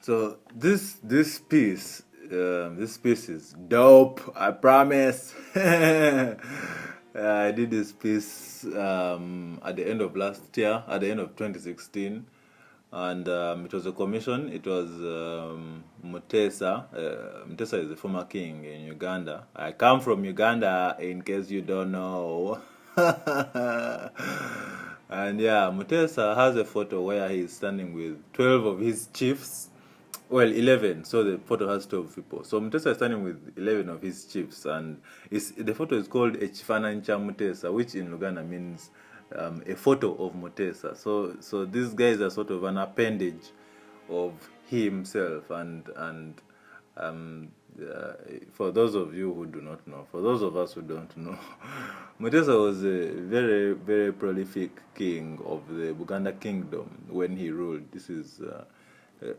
So this piece is dope. I promise. I did this piece at the end of last year, at the end of 2016, and it was a commission. It was Mutesa. Mutesa is the former king in Uganda. I come from Uganda, in case you don't know. And yeah, Mutesa has a photo where he's standing with 12 of his chiefs. Well, 11. So the photo has 12 people. So Mutesa is standing with 11 of his chiefs, and the photo is called Echifanancha Mutesa, which in Luganda means a photo of Mutesa. So these guys are sort of an appendage of himself, and um, for those of you who do not know, for those of us who don't know, Mutesa was a very, very prolific king of the Buganda kingdom when he ruled. This is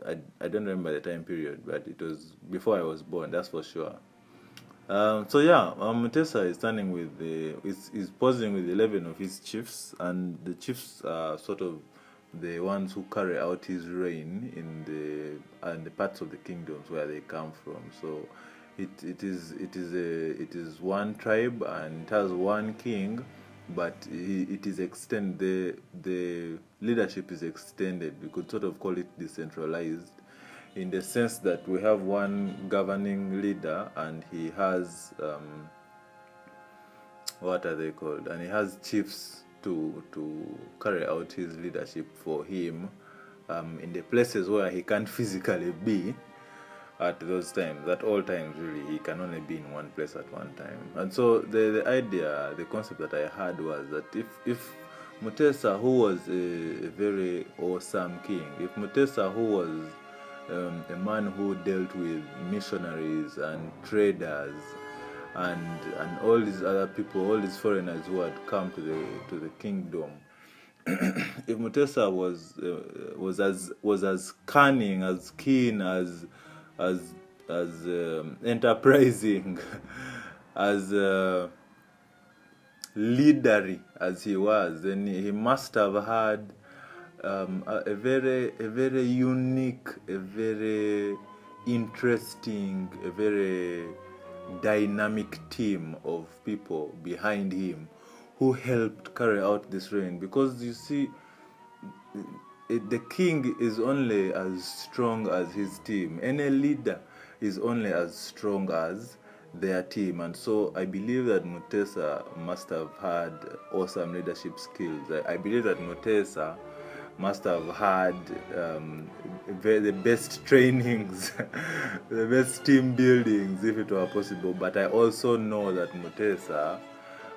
I don't remember the time period, but it was before I was born, that's for sure. So yeah, Mutesa is standing with is posing with 11 of his chiefs, and the chiefs are sort of the ones who carry out his reign in the parts of the kingdoms where they come from. So it is one tribe, and it has one king, but it is extended. The leadership is extended. We could sort of call it decentralized, in the sense that we have one governing leader, and he has what are they called? And he has chiefs to carry out his leadership for him in the places where he can't physically be at those times. At all times, really, he can only be in one place at one time. And so the idea, the concept that I had was that if Mutesa, who was a very awesome king, if Mutesa, who was a man who dealt with missionaries and traders and all these other people, all these foreigners who had come to the kingdom, if Mutesa was as cunning, as keen, as enterprising, as leadery as he was, then he must have had a very unique, a very interesting, a very dynamic team of people behind him who helped carry out this reign. Because you see, the king is only as strong as his team. Any leader is only as strong as their team. And so I believe that Mutesa must have had awesome leadership skills. I believe that Mutesa must have had the best trainings, the best team buildings, if it were possible. But I also know that Mutesa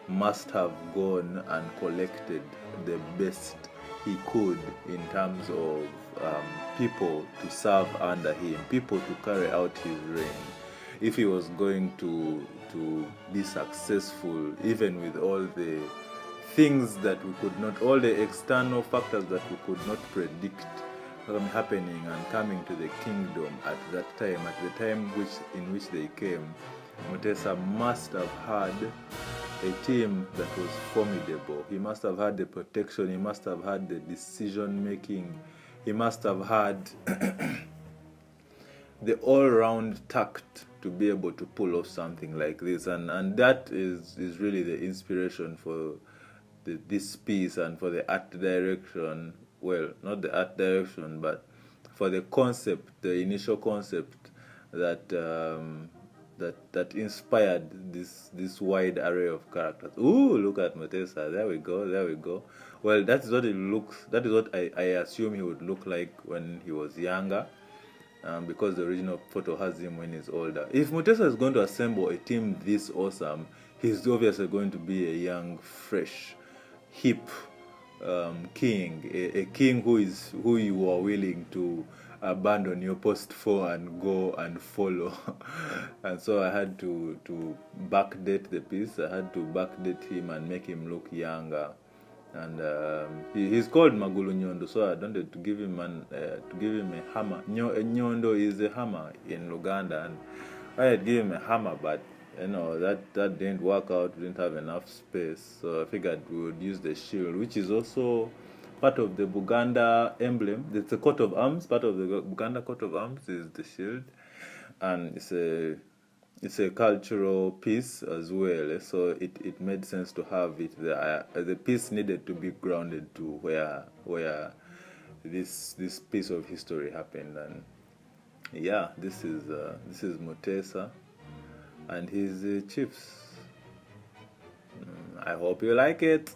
must have gone and collected the best he could in terms of people to serve under him, people to carry out his reign. If he was going to be successful, even with all the things that we could not, all the external factors that we could not predict happening and coming to the kingdom at that time, at the time in which they came, Mutesa must have had a team that was formidable. He must have had the protection, he must have had the decision making, he must have had the all-round tact to be able to pull off something like this. And that is really the inspiration for this piece and for the art direction. Well, not the art direction, but for the concept, the initial concept that that inspired this wide array of characters. Ooh, look at Mutesa. There we go. There we go. Well, that is what it looks. That is what I assume he would look like when he was younger, because the original photo has him when he's older. If Mutesa is going to assemble a team this awesome, he's obviously going to be a young, fresh, hip king, a king who you are willing to abandon your post for and go and follow. And so I had to backdate the piece. I had to backdate him and make him look younger. And he's called Magulu Nyondo, so I wanted to give him a hammer. Nyondo is a hammer in Luganda, and I had given him a hammer, but that didn't work out. We didn't have enough space, so I figured we would use the shield, which is also part of the Buganda emblem. It's a coat of arms. Part of the Buganda coat of arms is the shield, and it's a cultural piece as well. So it made sense to have it there. The piece needed to be grounded to where this piece of history happened. And yeah, this is Mutesa and his chiefs. I hope you like it.